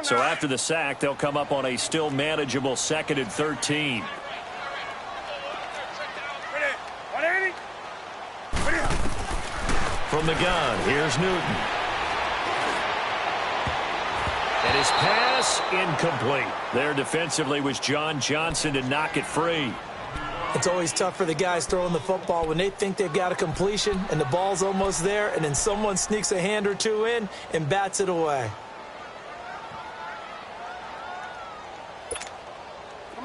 So after the sack, they'll come up on a still manageable 2nd and 13. From the gun, here's Newton. And his pass incomplete. There defensively was John Johnson to knock it free. It's always tough for the guys throwing the football when they think they've got a completion and the ball's almost there, and then someone sneaks a hand or two in and bats it away.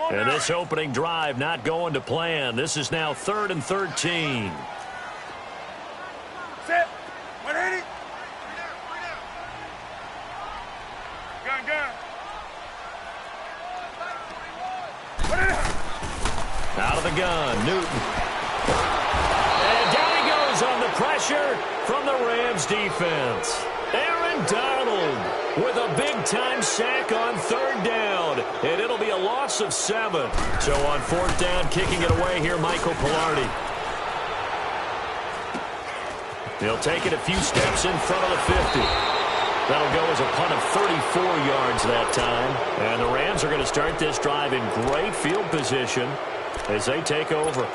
And this opening drive not going to plan. This is now 3rd and 13. Set. 180. Gun. Out of the gun, Newton. And down he goes on the pressure from the Rams defense. Aaron Donald with a big-time sack on 3rd down. And it'll be a loss of 7. So on 4th down, kicking it away here, Michael Pilardi. He'll take it a few steps in front of the 50. That'll go as a punt of 34 yards that time. And the Rams are going to start this drive in great field position as they take over.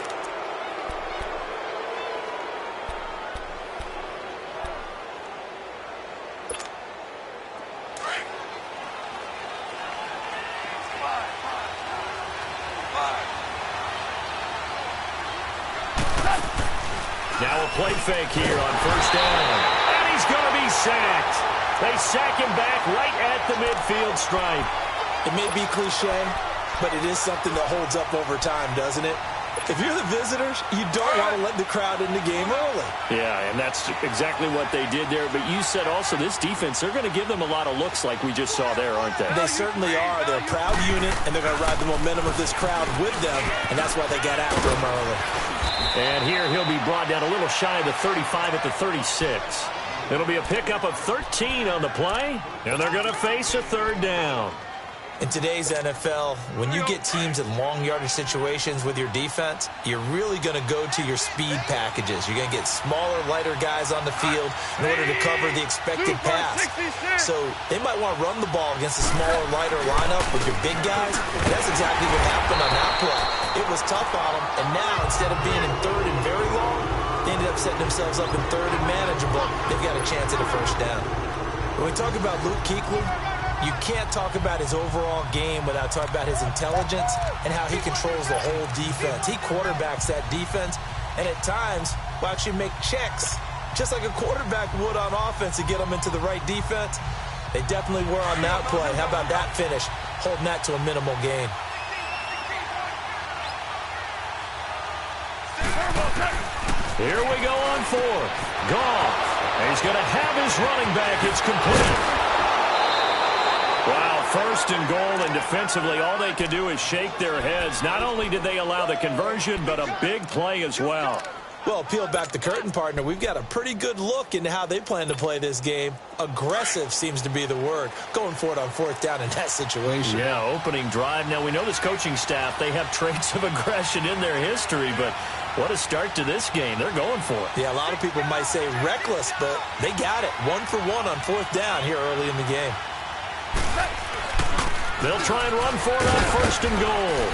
Now a play fake here on 1st down. And he's going to be sacked. They sack him back right at the midfield stripe. It may be cliche, but it is something that holds up over time, doesn't it? If you're the visitors, you don't want to let the crowd in the game early. Yeah, and that's exactly what they did there. But you said also this defense, they're going to give them a lot of looks like we just saw there, aren't they? They certainly are. They're a proud unit, and they're going to ride the momentum of this crowd with them, and that's why they got after him early. And here he'll be brought down a little shy of the 35 at the 36. It'll be a pickup of 13 on the play, and they're going to face a 3rd down. In today's NFL, when you get teams in long yardage situations with your defense, you're really going to go to your speed packages. You're going to get smaller, lighter guys on the field in order to cover the expected pass. So they might want to run the ball against a smaller, lighter lineup with your big guys. And that's exactly what happened on that play. It was tough on them, and now instead of being in 3rd and very long, they ended up setting themselves up in 3rd and manageable. They've got a chance at a 1st down. When we talk about Luke Kuechly, you can't talk about his overall game without talking about his intelligence and how he controls the whole defense. He quarterbacks that defense, and at times will actually make checks, just like a quarterback would on offense to get them into the right defense. They definitely were on that play. How about that finish, holding that to a minimal gain. Here we go on 4th. Goff. He's going to have his running back. It's complete. Wow, 1st and goal, and defensively all they can do is shake their heads. Not only did they allow the conversion, but a big play as well. Well, peel back the curtain, partner. We've got a pretty good look into how they plan to play this game. Aggressive seems to be the word. Going for it on 4th down in that situation. Yeah, opening drive. Now, we know this coaching staff, they have traits of aggression in their history, but what a start to this game. They're going for it. Yeah, a lot of people might say reckless, but they got it. 1 for 1 on 4th down here early in the game. They'll try and run for it on 1st and goal.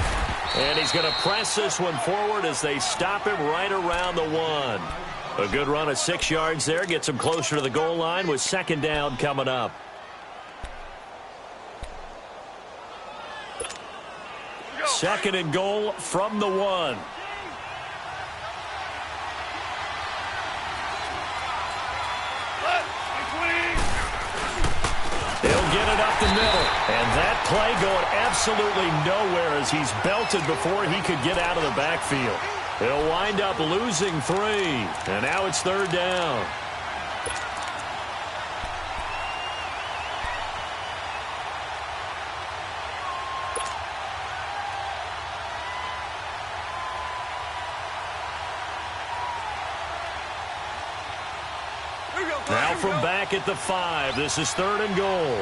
And he's going to press this one forward as they stop him right around the 1. A good run of 6 yards there. Gets him closer to the goal line with 2nd down coming up. Second and goal from the 1. He'll get it up the middle. And that play going absolutely nowhere as he's belted before he could get out of the backfield. He'll wind up losing 3. And now it's 3rd down. Now from back at the 5, this is 3rd and goal.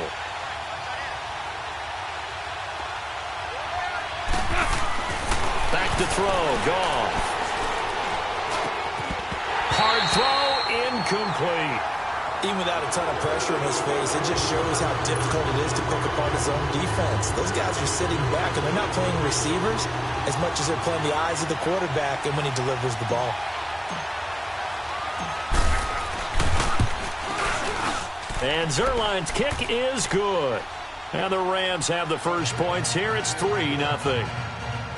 Back to throw, Goff. Hard throw, incomplete. Even without a ton of pressure in his face, it just shows how difficult it is to pick apart his own defense. Those guys are sitting back, and they're not playing receivers as much as they're playing the eyes of the quarterback and when he delivers the ball. And Zerline's kick is good. And the Rams have the first points here. It's 3-0.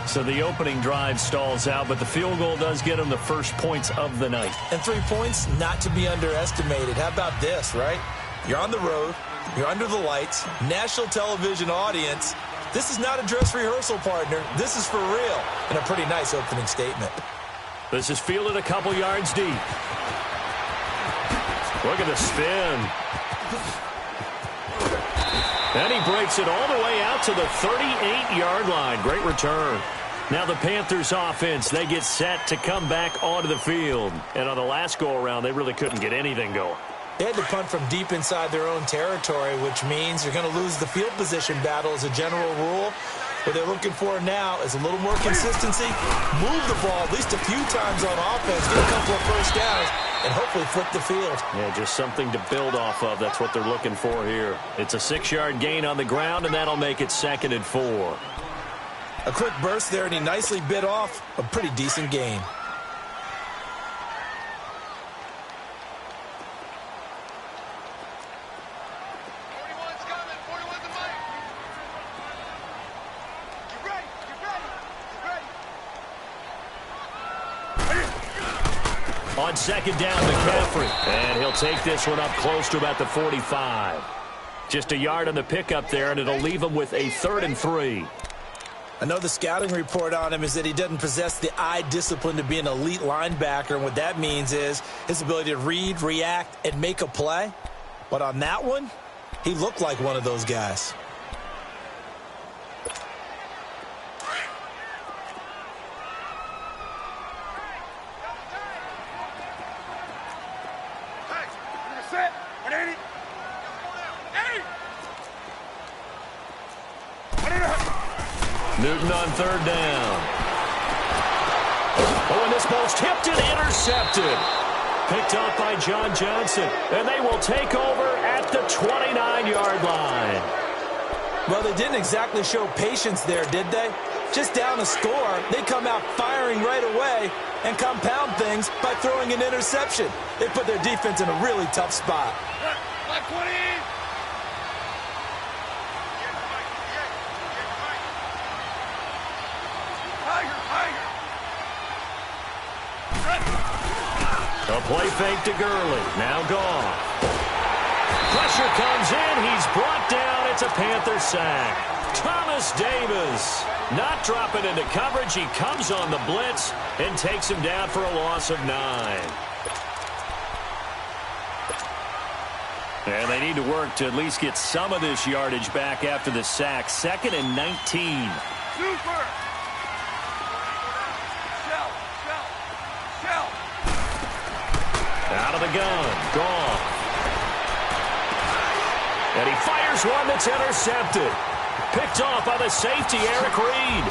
So the opening drive stalls out, but the field goal does get them the first points of the night. And 3 points, not to be underestimated. How about this, right? You're on the road. You're under the lights. National television audience. This is not a dress rehearsal, partner. This is for real. And a pretty nice opening statement. This is fielded a couple yards deep. Look at the spin. And he breaks it all the way out to the 38-yard line. Great return. Now the Panthers offense, they get set to come back onto the field. And on the last go-around, they really couldn't get anything going. They had to punt from deep inside their own territory, which means you're going to lose the field position battle as a general rule. What they're looking for now is a little more consistency, move the ball at least a few times on offense, get a couple of first downs, and hopefully flip the field. Yeah, just something to build off of. That's what they're looking for here. It's a 6-yard gain on the ground, and that'll make it 2nd and 4. A quick burst there, and he nicely bit off a pretty decent gain. On 2nd down, McCaffrey. And he'll take this one up close to about the 45. Just a yard on the pickup there, and it'll leave him with a 3rd and 3. I know the scouting report on him is that he doesn't possess the eye discipline to be an elite linebacker, and what that means is his ability to read, react, and make a play. But on that one, he looked like one of those guys. Newton on 3rd down. Oh, and this ball's tipped and intercepted. Picked off by John Johnson. And they will take over at the 29-yard line. Well, they didn't exactly show patience there, did they? Just down a score, they come out firing right away and compound things by throwing an interception. They put their defense in a really tough spot. Black 20! A play fake to Gurley. Now gone. Pressure comes in. He's brought down. It's a Panther sack. Thomas Davis not dropping into coverage. He comes on the blitz and takes him down for a loss of 9. And they need to work to at least get some of this yardage back after the sack. 2nd and 19. Super! Out of the gun. Gone. And he fires one that's intercepted. Picked off by the safety, Eric Reed.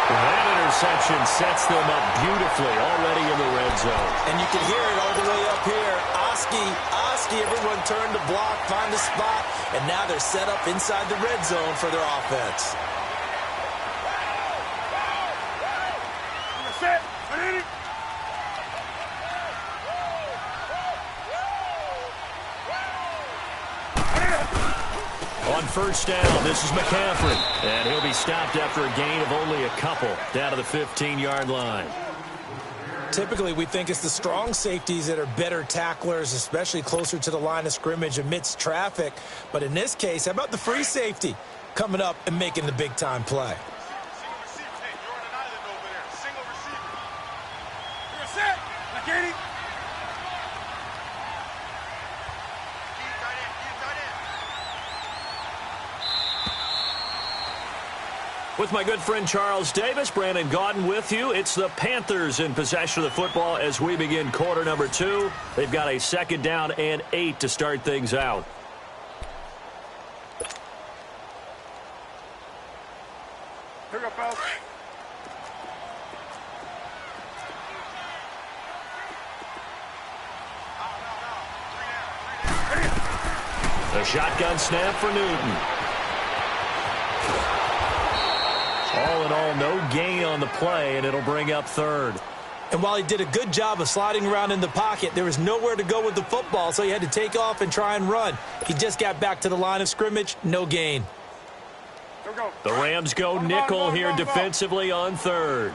That interception sets them up beautifully already in the red zone. And you can hear it all the way up here. Oski, everyone turned to block, find the spot, and now they're set up inside the red zone for their offense. Set. On 1st down, this is McCaffrey. And he'll be stopped after a gain of only a couple down to the 15-yard line. Typically, we think it's the strong safeties that are better tacklers, especially closer to the line of scrimmage amidst traffic. But in this case, how about the free safety coming up and making the big-time play? Single receiver. Hey, you're on an island over there. Single receiver. You're set. McKinney. With my good friend Charles Davis, Brandon Gaudin with you. It's the Panthers in possession of the football as we begin quarter number 2. They've got a 2nd down and 8 to start things out. Pick up, Al. A shotgun snap for Newton. All in all, no gain on the play, and it'll bring up third. And while he did a good job of sliding around in the pocket, there was nowhere to go with the football, so he had to take off and try and run. He just got back to the line of scrimmage, no gain. The Rams go nickel here defensively on third.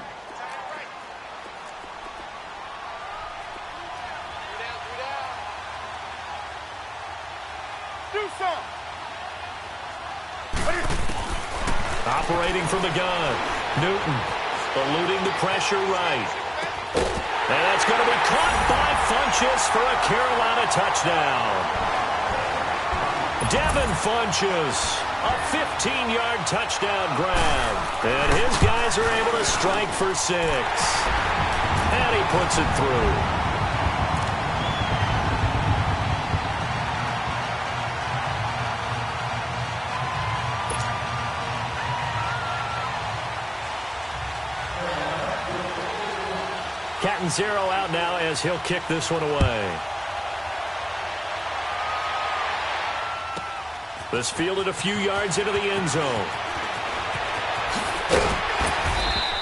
Operating from the gun, Newton eluding the pressure right. And that's going to be caught by Funchess for a Carolina touchdown. Devin Funchess, a 15-yard touchdown grab. And his guys are able to strike for 6. And he puts it through. Cat and zero out now as he'll kick this one away. This fielded a few yards into the end zone.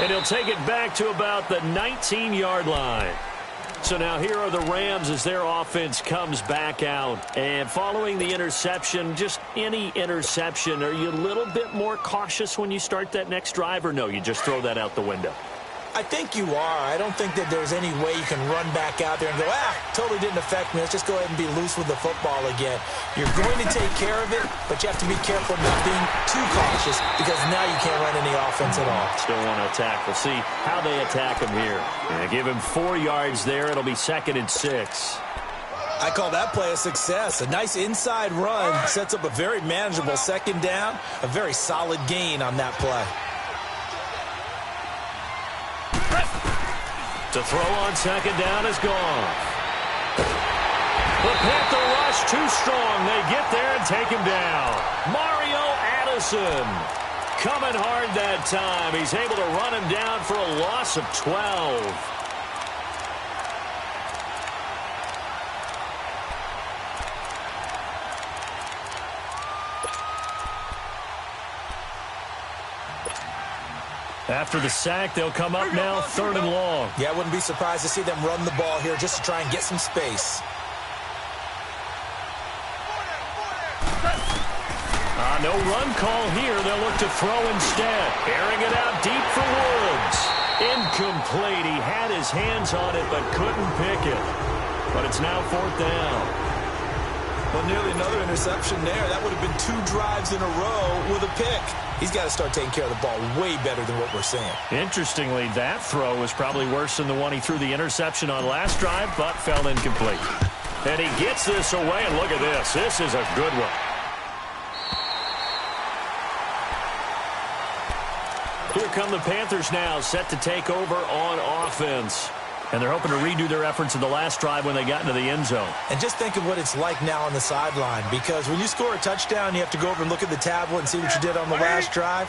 And he'll take it back to about the 19-yard line. So now here are the Rams as their offense comes back out. And following the interception, just any interception, are you a little bit more cautious when you start that next drive, or no, you just throw that out the window? I think you are. I don't think that there's any way you can run back out there and go, totally didn't affect me. Let's just go ahead and be loose with the football again. You're going to take care of it, but you have to be careful not being too cautious because now you can't run any offense at all. Still want to attack. We'll see how they attack him here. And give him 4 yards there. It'll be 2nd and 6. I call that play a success. A nice inside run sets up a very manageable 2nd down, a very solid gain on that play. To throw on 2nd down is gone. The Panther rush too strong. They get there and take him down. Mario Addison coming hard that time. He's able to run him down for a loss of 12. After the sack, they'll come up now 3rd and long. Yeah, I wouldn't be surprised to see them run the ball here just to try and get some space. No run call here. They'll look to throw instead. Airing it out deep for Woods. Incomplete. He had his hands on it but couldn't pick it. But it's now 4th down. Well, nearly another interception there. That would have been 2 drives in a row with a pick. He's got to start taking care of the ball way better than what we're seeing. Interestingly, that throw was probably worse than the one he threw the interception on last drive, but fell incomplete. And he gets this away, and look at this. This is a good one. Here come the Panthers now, set to take over on offense. And they're hoping to redo their efforts in the last drive when they got into the end zone. And just think of what it's like now on the sideline, because when you score a touchdown, you have to go over and look at the tablet and see what you did on the last drive.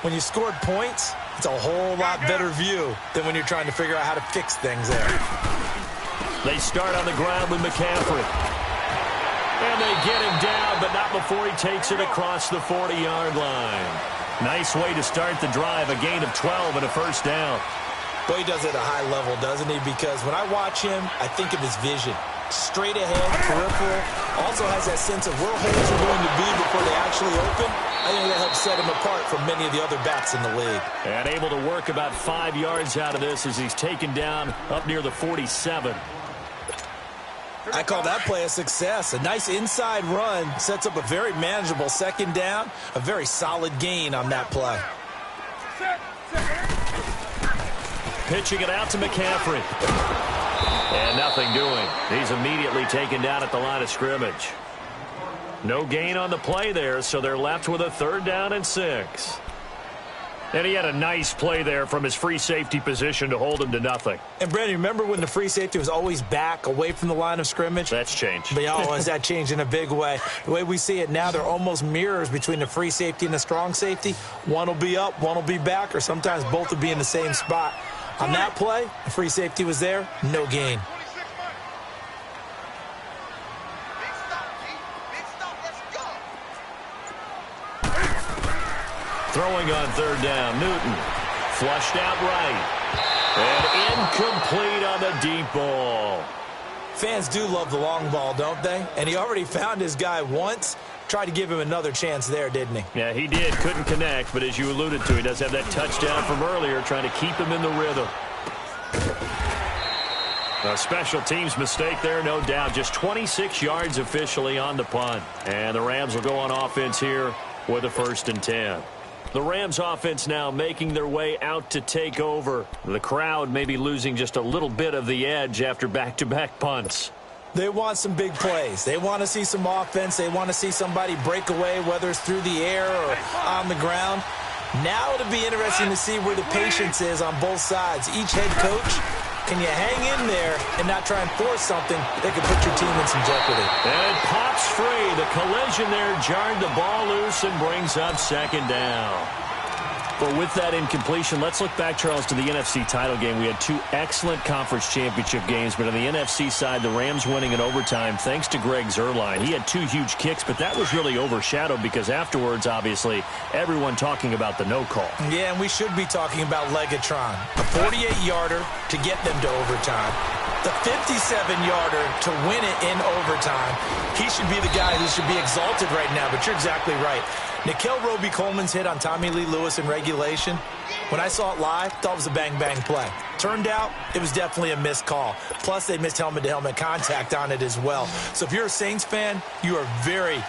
When you scored points, it's a whole lot better view than when you're trying to figure out how to fix things there. They start on the ground with McCaffrey. And they get him down, but not before he takes it across the 40-yard line. Nice way to start the drive, a gain of 12 and a 1st down. Boy, he does it at a high level, doesn't he? Because when I watch him, I think of his vision. Straight ahead, peripheral. Also has that sense of where holes are going to be before they actually open. I think that helps set him apart from many of the other backs in the league. And able to work about 5 yards out of this as he's taken down up near the 47. I call that play a success. A nice inside run sets up a very manageable 2nd down. A very solid gain on that play. Pitching it out to McCaffrey. And nothing doing. He's immediately taken down at the line of scrimmage. No gain on the play there, so they're left with a 3rd down and 6. And he had a nice play there from his free safety position to hold him to nothing. And, Brandon, remember when the free safety was always back away from the line of scrimmage? That's changed. But has that changed in a big way? The way we see it now, they're almost mirrors between the free safety and the strong safety. One will be up, one will be back, or sometimes both will be in the same spot. On that play, the free safety was there, no gain. Throwing on third down, Newton. Flushed out right. And incomplete on the deep ball. Fans do love the long ball, don't they? And he already found his guy once. Tried to give him another chance there, didn't he? Yeah, he did. Couldn't connect, but as you alluded to, he does have that touchdown from earlier, trying to keep him in the rhythm. A special teams mistake there, no doubt. Just 26 yards officially on the punt. And the Rams will go on offense here with a 1st and 10. The Rams offense now making their way out to take over. The crowd may be losing just a little bit of the edge after back-to-back punts. They want some big plays. They want to see some offense. They want to see somebody break away, whether it's through the air or on the ground. Now it'll be interesting to see where the patience is on both sides. Each head coach, can you hang in there and not try and force something that could put your team in some jeopardy? And it pops free. The collision there jarred the ball loose and brings up 2nd down. Well, with that incompletion, let's look back, Charles, to the NFC title game. We had 2 excellent conference championship games, but on the NFC side, the Rams winning in overtime thanks to Greg Zuerlein. He had 2 huge kicks, but that was really overshadowed because afterwards, obviously, everyone talking about the no call. Yeah, and we should be talking about Legatron. A 48-yarder to get them to overtime. The 57-yarder to win it in overtime. He should be the guy who should be exalted right now, but you're exactly right. Nikel Roby-Coleman's hit on Tommy Lee Lewis in regulation, when I saw it live, thought it was a bang-bang play. Turned out, it was definitely a missed call. Plus, they missed helmet-to-helmet contact on it as well. So if you're a Saints fan, you are very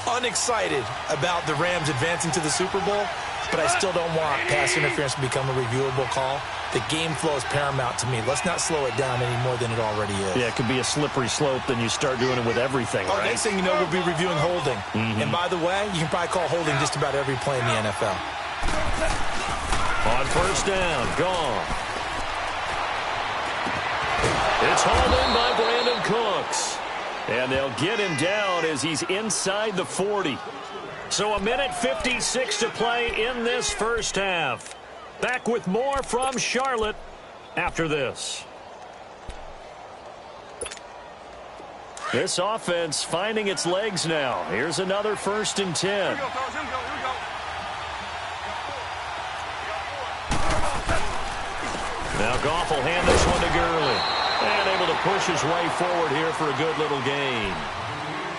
unexcited about the Rams advancing to the Super Bowl, but I still don't want pass interference to become a reviewable call. The game flow is paramount to me. Let's not slow it down any more than it already is. Yeah, it could be a slippery slope, then you start doing it with everything, right? Next thing you know, we'll be reviewing holding. And by the way, you can probably call holding just about every play in the NFL. On 1st down, gone. It's hauled in by Brandon Cooks. And they'll get him down as he's inside the 40. So 1:56 to play in this first half. Back with more from Charlotte after this. This offense finding its legs now. Here's another 1st and 10. Here we go. Now Goff will hand this one to Gurley. And able to push his way forward here for a good little gain.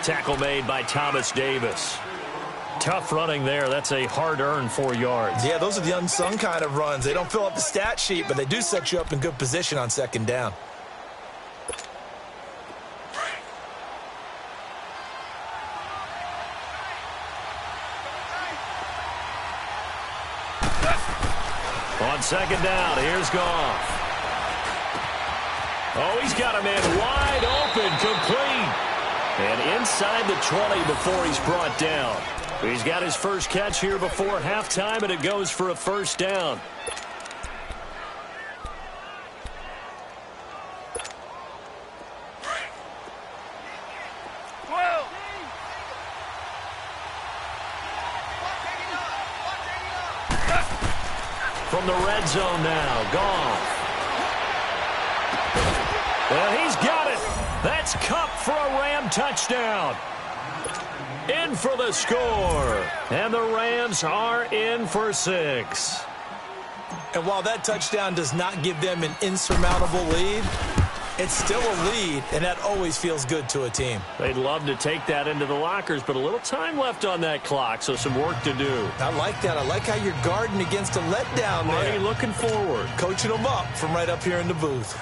Tackle made by Thomas Davis. Tough running there. That's a hard-earned 4 yards. Yeah, those are the unsung kind of runs. They don't fill up the stat sheet, but they do set you up in good position on 2nd down. On 2nd down, here's Goff. Oh, he's got a man wide open, complete. And inside the 20 before he's brought down. He's got his first catch here before halftime, and it goes for a 1st down. From the red zone now, Goff. Well, he's got it. That's Kupp for a Ram touchdown. In for the score. And the Rams are in for 6. And while that touchdown does not give them an insurmountable lead, it's still a lead, and that always feels good to a team. They'd love to take that into the lockers, but a little time left on that clock, so some work to do. I like that. I like how you're guarding against a letdown Marty there. looking forward. Coaching them up from right up here in the booth.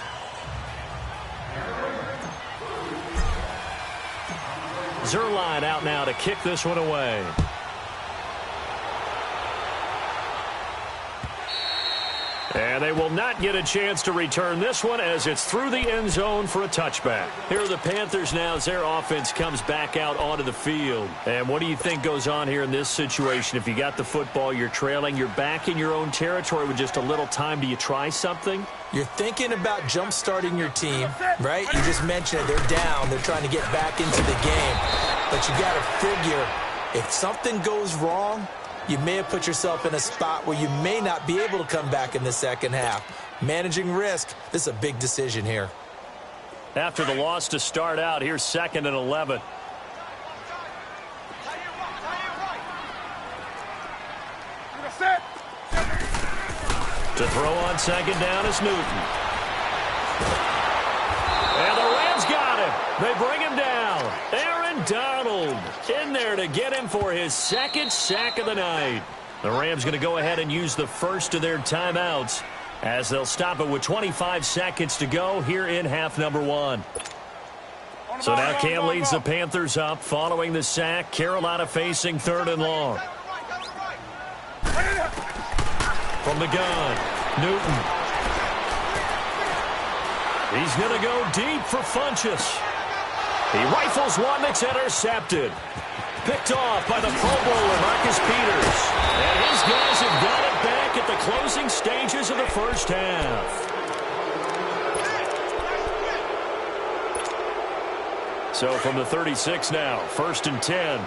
Zuerlein out now to kick this one away. And they will not get a chance to return this one as it's through the end zone for a touchback. Here are the Panthers now as their offense comes back out onto the field. And what do you think goes on here in this situation? If you got the football, you're trailing, you're back in your own territory with just a little time. Do you try something? You're thinking about jump-starting your team, right? You just mentioned it. They're down. They're trying to get back into the game. But you got to figure if something goes wrong, you may have put yourself in a spot where you may not be able to come back in the second half. Managing risk, this is a big decision here. After the loss to start out, here's 2nd and 11. To throw on second down is Newton. And the Rams got him. They bring him down. Aaron Donald in there to get him for his second sack of the night. The Rams going to go ahead and use the first of their timeouts as they'll stop it with 25 seconds to go here in half number one. So now Cam leads the Panthers up following the sack. Carolina facing 3rd and long. From the gun, Newton. He's going to go deep for Funchess. He rifles one that's intercepted. Picked off by the Pro Bowler, Marcus Peters. And his guys have got it back at the closing stages of the first half. So from the 36 now, 1st and 10.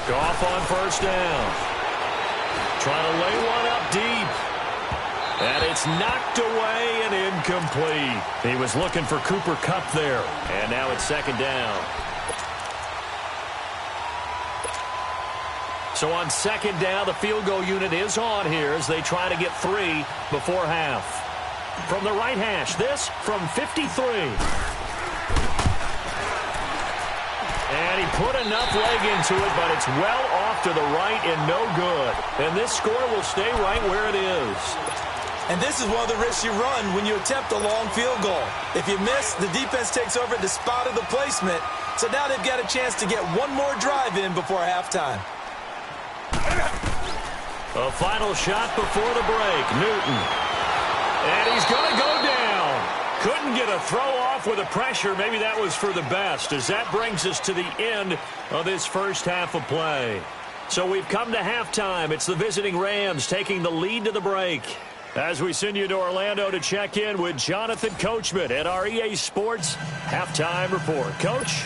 Goff on 1st down. Trying to lay one up deep. And it's knocked away and incomplete. He was looking for Cooper Kupp there. And now it's 2nd down. So on 2nd down, the field goal unit is on here as they try to get 3 before half. From the right hash, this from 53. And he put enough leg into it, but it's well off to the right and no good. And this score will stay right where it is. And this is one of the risks you run when you attempt a long field goal. If you miss, the defense takes over at the spot of the placement. So now they've got a chance to get one more drive in before halftime. A final shot before the break. Newton. And he's going to go down. Couldn't get a throw off with the pressure. Maybe that was for the best, as that brings us to the end of this first half of play. So we've come to halftime. It's the visiting Rams taking the lead to the break. As we send you to Orlando to check in with Jonathan Coachman at our EA Sports Halftime Report. Coach?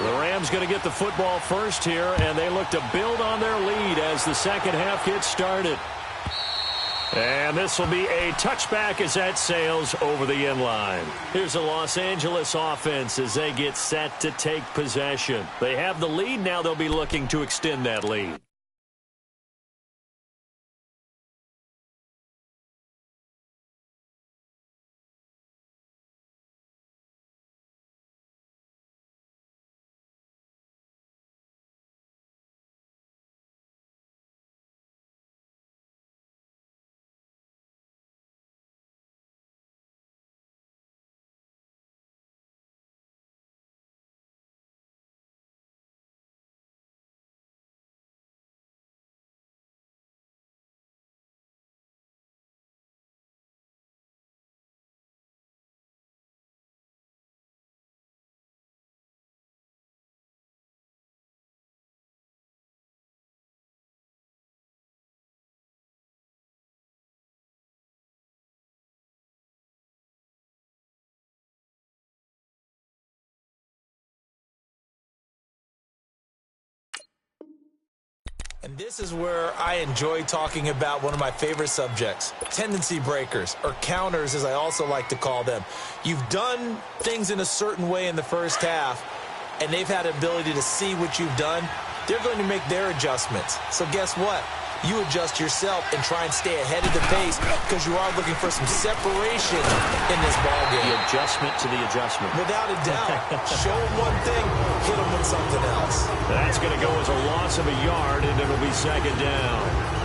The Rams going to get the football first here, and they look to build on their lead as the second half gets started. And this will be a touchback as that sails over the end line. Here's the Los Angeles offense as they get set to take possession. They have the lead. Now they'll be looking to extend that lead. And this is where I enjoy talking about one of my favorite subjects, tendency breakers, or counters as I also like to call them. You've done things in a certain way in the first half, and they've had the ability to see what you've done. They're going to make their adjustments. So guess what? You adjust yourself and try and stay ahead of the pace because you are looking for some separation in this ballgame. The adjustment to the adjustment. Without a doubt. Show them one thing, hit them with something else. That's going to go as a loss of a yard, and it'll be 2nd down.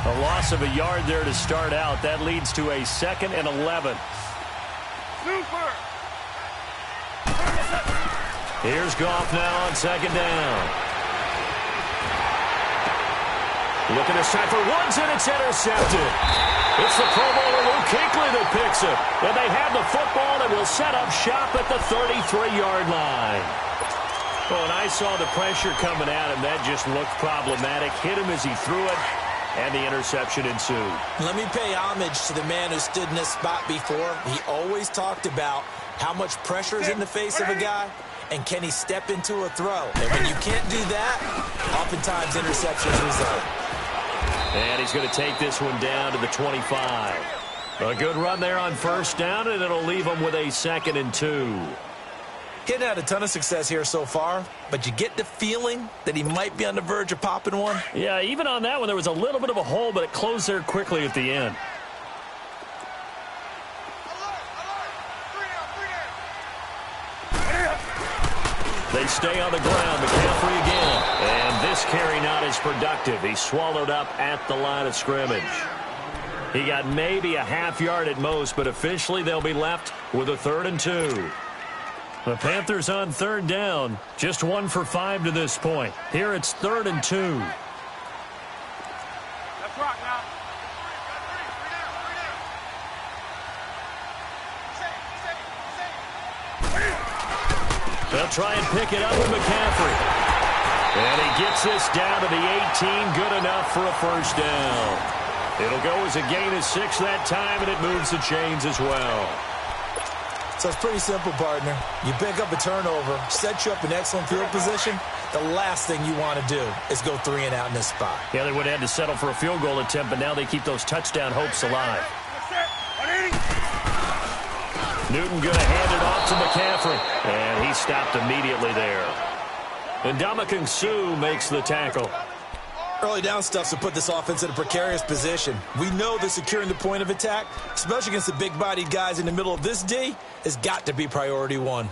A loss of a yard there to start out. That leads to a 2nd and 11. Super! Here's Goff now on 2nd down. Looking to strike for Woods, and it's intercepted. It's the Pro Bowler Luke Kuechly that picks it. And they have the football and will set up shop at the 33-yard line. Well, and I saw the pressure coming at him. That just looked problematic. Hit him as he threw it, and the interception ensued. Let me pay homage to the man who stood in this spot before. He always talked about how much pressure is in the face of a guy, and can he step into a throw. And when you can't do that, oftentimes interceptions result. And he's going to take this one down to the 25. A good run there on first down, and it'll leave him with a 2nd and 2. He hadn't had a ton of success here so far, but you get the feeling that he might be on the verge of popping one. Yeah, even on that one, there was a little bit of a hole, but it closed there quickly at the end. They stay on the ground. McCaffrey again. And this carry not as productive. He swallowed up at the line of scrimmage. He got maybe a half yard at most, but officially they'll be left with a 3rd and 2. The Panthers on 3rd down. Just 1 for 5 to this point. Here it's 3rd and 2. Let's rock now. They'll try and pick it up with McCaffrey. And he gets this down to the 18. Good enough for a first down. It'll go as a gain of 6 that time, and it moves the chains as well. So it's pretty simple, partner. You pick up a turnover, set you up in excellent field position. The last thing you want to do is go 3 and out in this spot. Yeah, they would have had to settle for a field goal attempt, but now they keep those touchdown hopes alive. Newton going to hand it off to McCaffrey, and he stopped immediately there. And Ndamukong Suh makes the tackle. Early down stuff to put this offense in a precarious position. We know that securing the point of attack, especially against the big-bodied guys in the middle of this D, has got to be priority 1.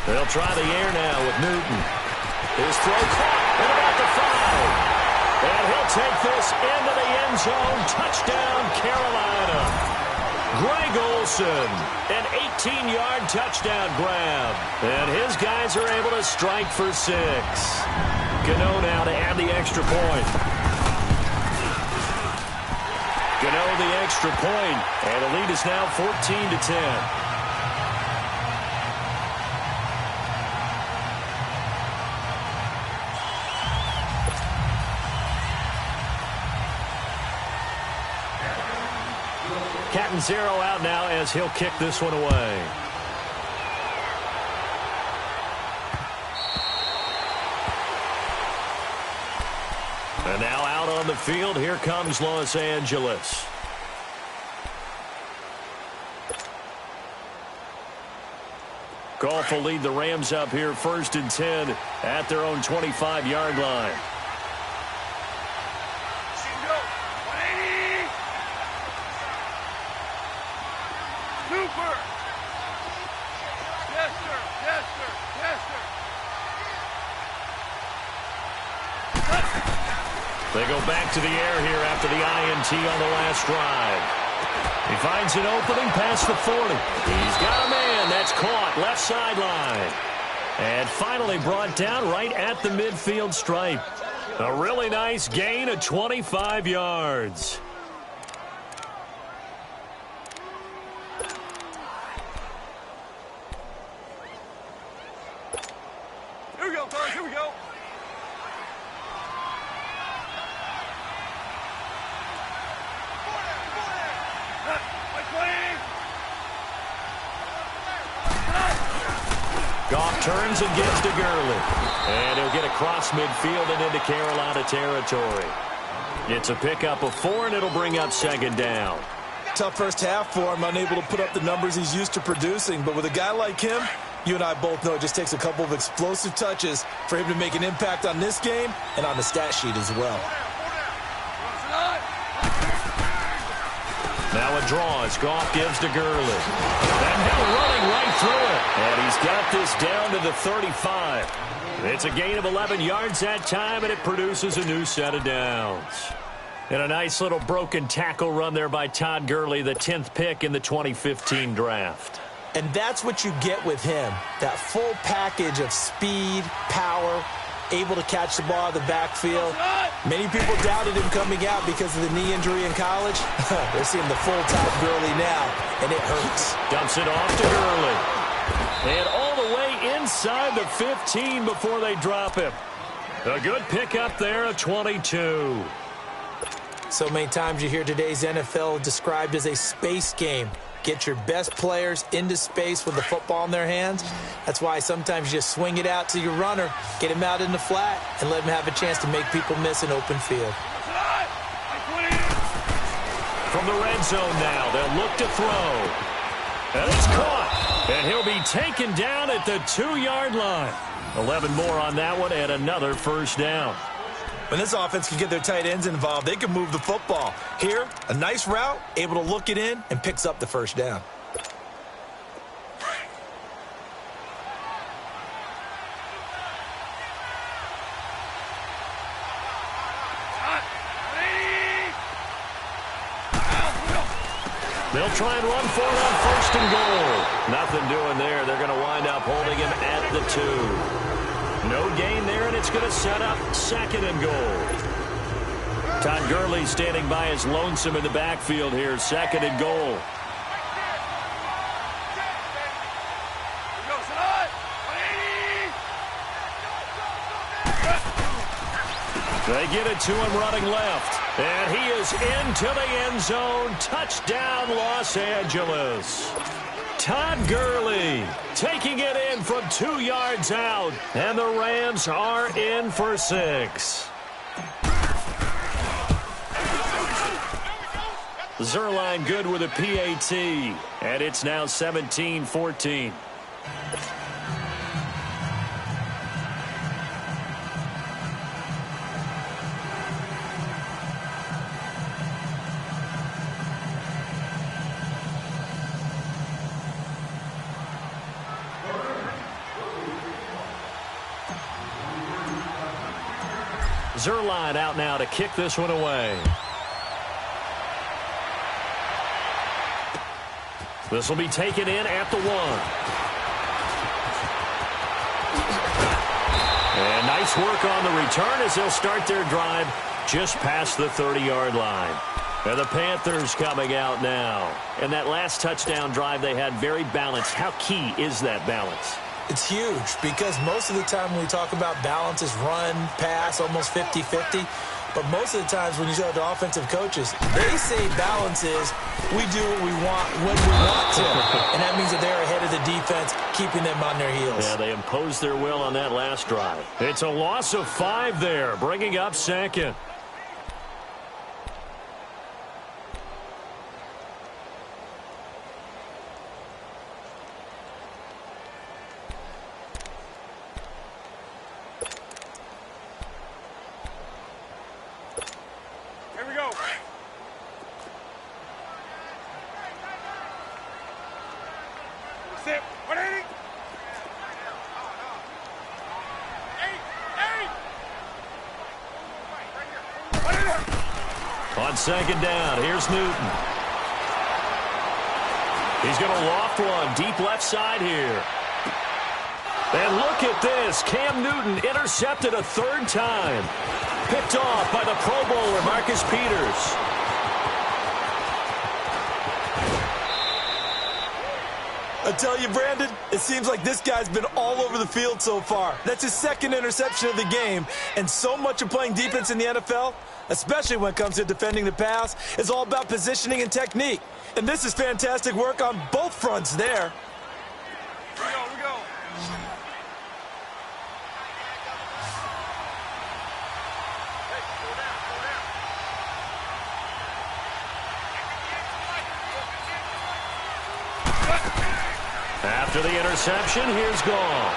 They'll try the air now with Newton. His throw caught at about the 5. And he'll take this into the end zone. Touchdown, Carolina. Greg Olsen, an 18-yard touchdown grab. And his guys are able to strike for 6. Gano now to add the extra point. Gano the extra point, and the lead is now 14-10. Catanzaro out now as he'll kick this one away. And now out on the field, here comes Los Angeles. Goff will lead the Rams up here 1st and 10 at their own 25-yard line. They go back to the air here after the INT on the last drive. He finds an opening past the 40. He's got a man. That's caught left sideline. And finally brought down right at the midfield stripe. A really nice gain of 25 yards. Here we go, fellas. Here we go. Goff turns and gives to Gurley. And he'll get across midfield and into Carolina territory. It's a pickup of 4, and it'll bring up 2nd down. Tough first half for him, unable to put up the numbers he's used to producing. But with a guy like him, you and I both know it just takes a couple of explosive touches for him to make an impact on this game and on the stat sheet as well. Now a draw as Goff gives to Gurley. And now running right through it. And he's got this down to the 35. It's a gain of 11 yards that time, and it produces a new set of downs. And a nice little broken tackle run there by Todd Gurley, the 10th pick in the 2015 draft. And that's what you get with him, that full package of speed, power, able to catch the ball out of the backfield. Many people doubted him coming out because of the knee injury in college. They're seeing the full Todd Gurley now, and it hurts. Dumps it off to Gurley. And all the way inside the 15 before they drop him. A good pickup there at 22. So many times you hear today's NFL described as a space game. Get your best players into space with the football in their hands. That's why sometimes you just swing it out to your runner, get him out in the flat, and let him have a chance to make people miss an open field. From the red zone now, they'll look to throw. And it's caught. And he'll be taken down at the 2-yard line. 11 more on that one and another first down. When this offense can get their tight ends involved, they can move the football. Here, a nice route, able to look it in, and picks up the first down. They'll try and run for it on first and goal. Nothing doing there. They're going to wind up holding him at the 2. No gain there, and it's going to set up second and goal. Todd Gurley standing by as lonesome in the backfield here, second and goal. They get it to him running left. And he is into the end zone. Touchdown, Los Angeles. Todd Gurley taking it in from 2 yards out. And the Rams are in for 6. Zerline good with a PAT. And it's now 17-14. Zerline out now to kick this one away. This will be taken in at the 1. And nice work on the return as they'll start their drive just past the 30-yard line. And the Panthers coming out now. And that last touchdown drive they had very balanced. How key is that balance? It's huge because most of the time when we talk about balance is run, pass, almost 50-50. But most of the times when you talk to offensive coaches, they say balance is we do what we want when we want to. And that means that they're ahead of the defense, keeping them on their heels. Yeah, they imposed their will on that last drive. It's a loss of 5 there, bringing up second. On second down, here's Newton. He's going to loft one deep left side here. And look at this. Cam Newton intercepted a 3rd time. Picked off by the Pro Bowler, Marcus Peters. I tell you, Brandon, it seems like this guy's been all over the field so far. That's his 2nd interception of the game. And so much of playing defense in the NFL, especially when it comes to defending the pass, is all about positioning and technique. And this is fantastic work on both fronts there. Here we go. After the interception, here's Goff.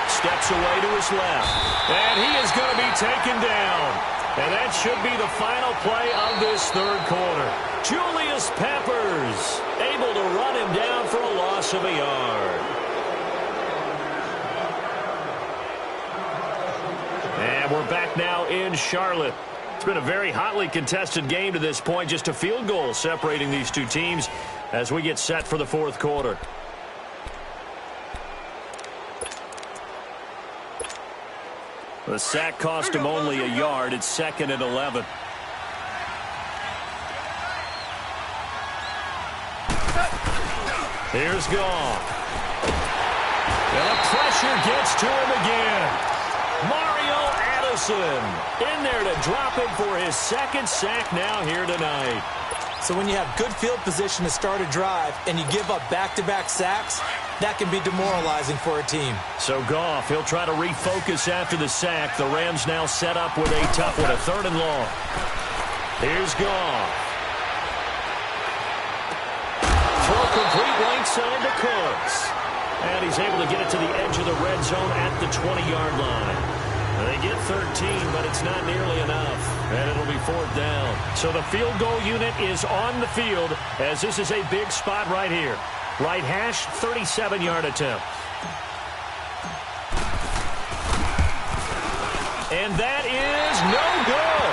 Steps away to his left. And he is going to be taken down. And that should be the final play of this 3rd quarter. Julius Peppers able to run him down for a loss of a yard. And we're back now in Charlotte. It's been a very hotly contested game to this point. Just a field goal separating these two teams as we get set for the 4th quarter. The sack cost him only a yard. It's 2nd and 11. Here's Goff. And the pressure gets to him again. Mario Addison in there to drop him for his 2nd sack now here tonight. So when you have good field position to start a drive and you give up back-to-back sacks, that can be demoralizing for a team. So Goff, he'll try to refocus after the sack. The Rams now set up with a tough one, a 3rd and long. Here's Goff. Throw complete right side to Cooks. And he's able to get it to the edge of the red zone at the 20-yard line. They get 13, but it's not nearly enough. And it'll be 4th down. So the field goal unit is on the field as this is a big spot right here. Right hash, 37-yard attempt. And that is no good.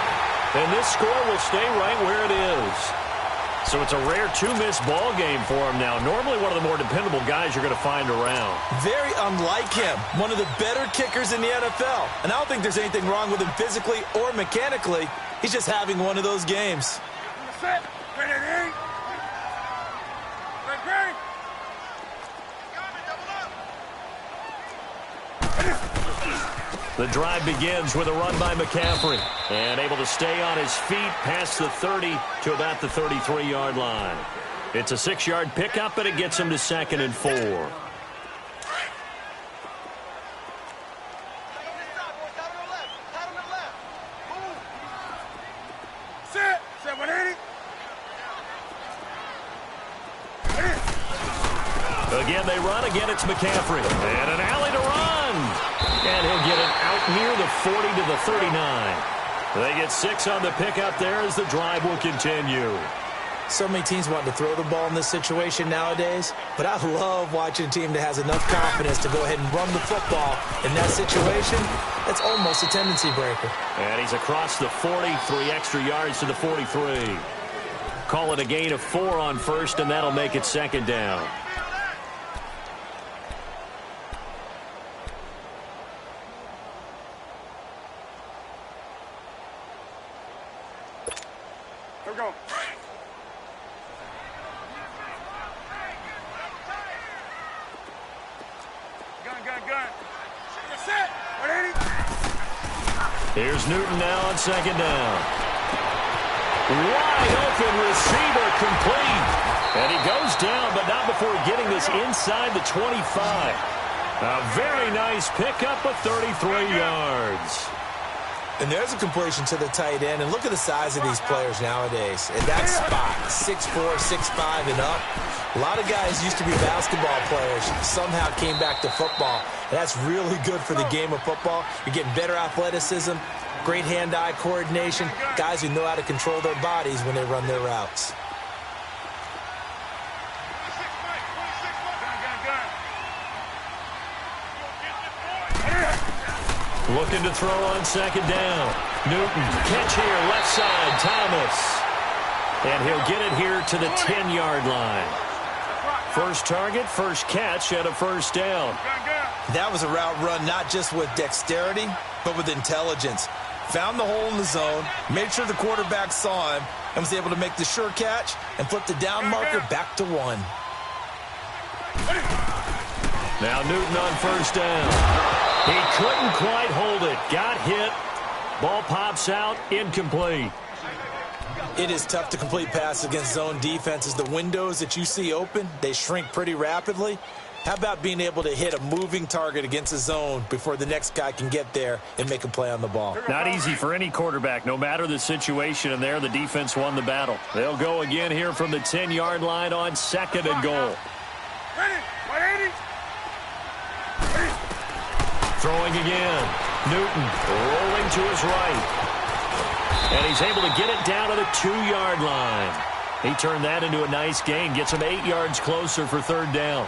And this score will stay right where it is. So it's a rare 2-miss ball game for him now. Normally one of the more dependable guys you're going to find around. Very unlike him. One of the better kickers in the NFL. And I don't think there's anything wrong with him physically or mechanically. He's just having one of those games. Set. Ready. Ready. The drive begins with a run by McCaffrey. And able to stay on his feet past the 30 to about the 33-yard line. It's a 6-yard pickup, and it gets him to 2nd and 4. Set. 180. Again, they run. Again, it's McCaffrey. And an alley to run. And he'll get it out near the 40 to the 39. They get 6 on the pickup there as the drive will continue. So many teams want to throw the ball in this situation nowadays, but I love watching a team that has enough confidence to go ahead and run the football. In that situation, that's almost a tendency breaker. And he's across the 40, 3 extra yards to the 43. Call it a gain of 4 on 1st, and that'll make it 2nd down. Here we go. Gun. Set. 180. Here's Newton now on 2nd down. Wide open receiver complete. And he goes down, but not before getting this inside the 25. A very nice pickup of 33 yards. And there's a completion to the tight end. And look at the size of these players nowadays. At that spot, 6'4", 6'5", and up. A lot of guys used to be basketball players, somehow came back to football. And that's really good for the game of football. You're getting better athleticism, great hand-eye coordination, guys who know how to control their bodies when they run their routes. Looking to throw on 2nd down. Newton, catch here, left side, Thomas. And he'll get it here to the 10-yard line. First target, first catch, and a 1st down. That was a route run not just with dexterity, but with intelligence. Found the hole in the zone, made sure the quarterback saw him, and was able to make the sure catch and flip the down marker back to 1. Now Newton on 1st down. He couldn't quite hold it. Got hit. Ball pops out. Incomplete. It is tough to complete passes against zone defenses. The windows that you see open, they shrink pretty rapidly. How about being able to hit a moving target against a zone before the next guy can get there and make a play on the ball? Not easy for any quarterback, no matter the situation, and there the defense won the battle. They'll go again here from the 10-yard line on 2nd and goal. Ready. 180. Throwing again. Newton rolling to his right. And he's able to get it down to the 2-yard line. He turned that into a nice gain. Gets him 8 yards closer for 3rd down.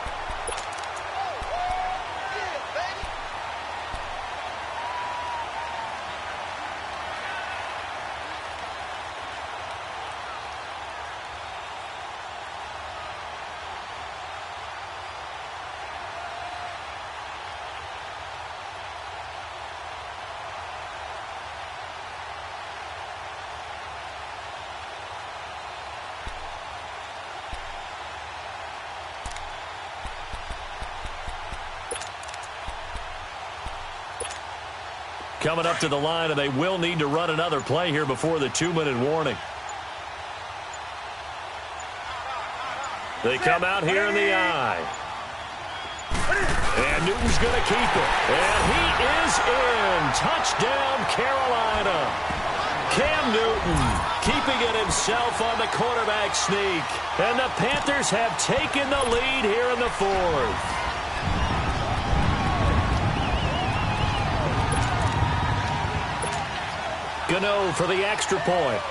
coming up to the line, and they will need to run another play here before the 2-minute warning. They come out here in the I. And Newton's going to keep it. And he is in. Touchdown, Carolina. Cam Newton keeping it himself on the quarterback sneak. And the Panthers have taken the lead here in the fourth. Gano for the extra point.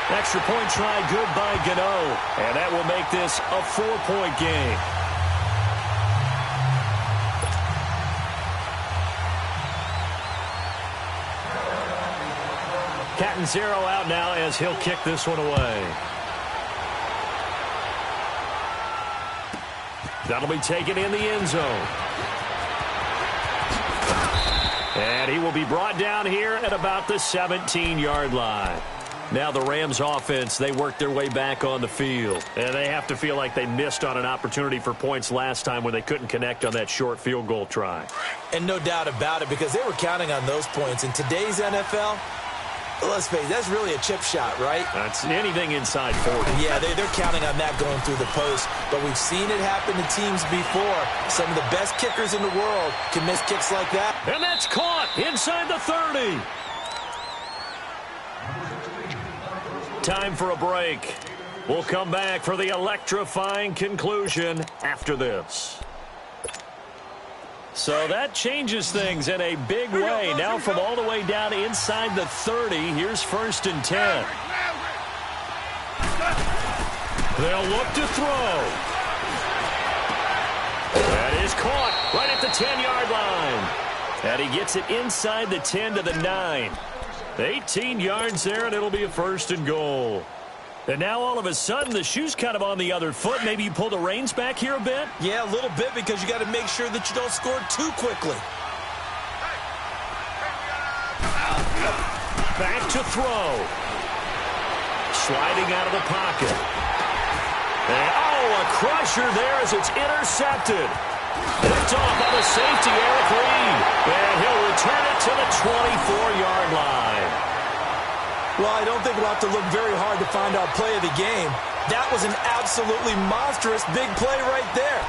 Extra point try good by Gano. And that will make this a 4-point game. Catanzaro out now as he'll kick this one away. That'll be taken in the end zone. And he will be brought down here at about the 17-yard line. Now the Rams offense, they work their way back on the field. And they have to feel like they missed on an opportunity for points last time when they couldn't connect on that short field goal try. And no doubt about it, because they were counting on those points. In today's NFL, let's face it, that's really a chip shot, right? That's anything inside 40. Yeah, they're counting on that going through the post. But we've seen it happen to teams before. Some of the best kickers in the world can miss kicks like that. And that's caught inside the 30. Time for a break. We'll come back for the electrifying conclusion after this. So that changes things in a big way. Now from all the way down inside the 30, here's 1st and 10. They'll look to throw. That is caught right at the 10-yard line. And he gets it inside the 10 to the 9. 18 yards there, and it'll be a 1st and goal. And now all of a sudden the shoe's kind of on the other foot. Maybe you pull the reins back here a bit? Yeah, a little bit, because you got to make sure that you don't score too quickly. Back to throw. Sliding out of the pocket. And, a crusher there as it's intercepted. Picked off by the safety, Eric Reed. And he'll return it to the 24-yard line. Well, I don't think we'll have to look very hard to find our play of the game. That was an absolutely monstrous big play right there.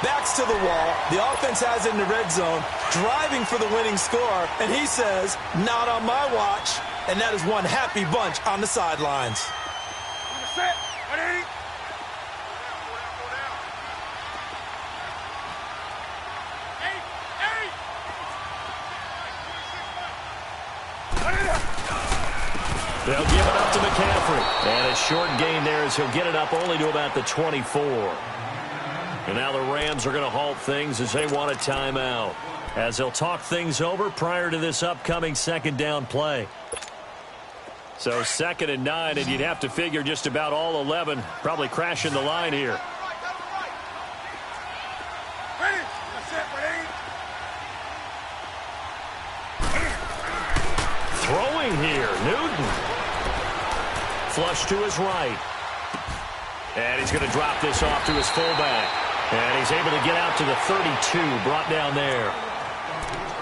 Backs to the wall. The offense has it in the red zone, driving for the winning score. And he says, not on my watch. And that is one happy bunch on the sidelines. They'll give it up to McCaffrey. And a short gain there as he'll get it up only to about the 24. And now the Rams are going to halt things as they want a timeout, as they'll talk things over prior to this upcoming 2nd down play. So 2nd and 9, and you'd have to figure just about all 11 probably crashing the line here. Throwing here, Newton. Flush to his right. And he's going to drop this off to his fullback. And he's able to get out to the 32, brought down there.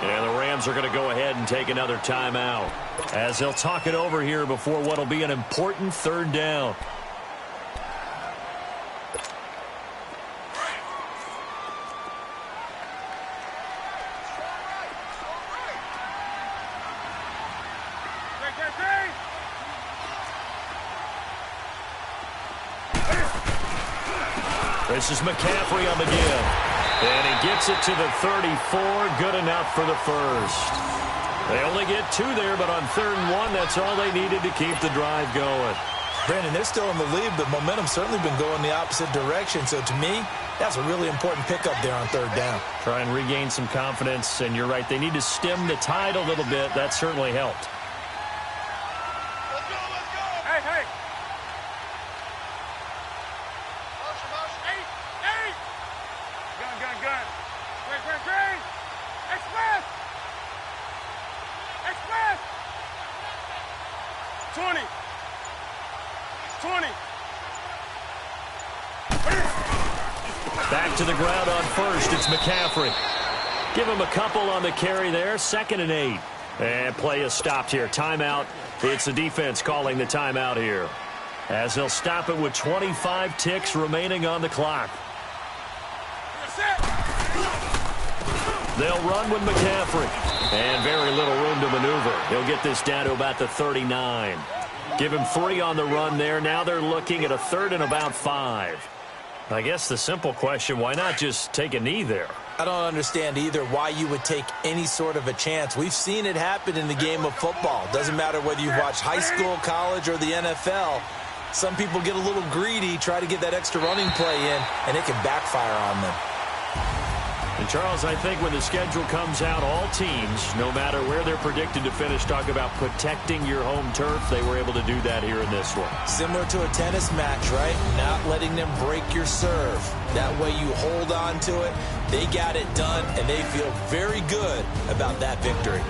And the Rams are going to go ahead and take another timeout, as they'll talk it over here before what will be an important 3rd down. This is McCaffrey on the give. And he gets it to the 34. Good enough for the 1st. They only get 2 there, but on 3rd and 1, that's all they needed to keep the drive going. Brandon, they're still in the lead, but momentum's certainly been going the opposite direction. So to me, that's a really important pickup there on 3rd down. Try and regain some confidence, and you're right. They need to stem the tide a little bit. That certainly helped. Let's go, let's go. Hey. Gun. Green. Express. 20. Back to the ground on first. It's McCaffrey. Give him a couple on the carry there. 2nd and 8. And play is stopped here. Timeout. It's the defense calling the timeout here, as they'll stop it with 25 ticks remaining on the clock. They'll run with McCaffrey. And very little room to maneuver. He'll get this down to about the 39. Give him 3 on the run there. Now they're looking at a 3rd and about 5. I guess the simple question, why not just take a knee there? I don't understand either why you would take any sort of a chance. We've seen it happen in the game of football. Doesn't matter whether you've watched high school, college, or the NFL. Some people get a little greedy, try to get that extra running play in, and it can backfire on them. And, Charles, I think when the schedule comes out, all teams, no matter where they're predicted to finish, talk about protecting your home turf. They were able to do that here in this one. Similar to a tennis match, right? Not letting them break your serve. That way you hold on to it. They got it done, and they feel very good about that victory.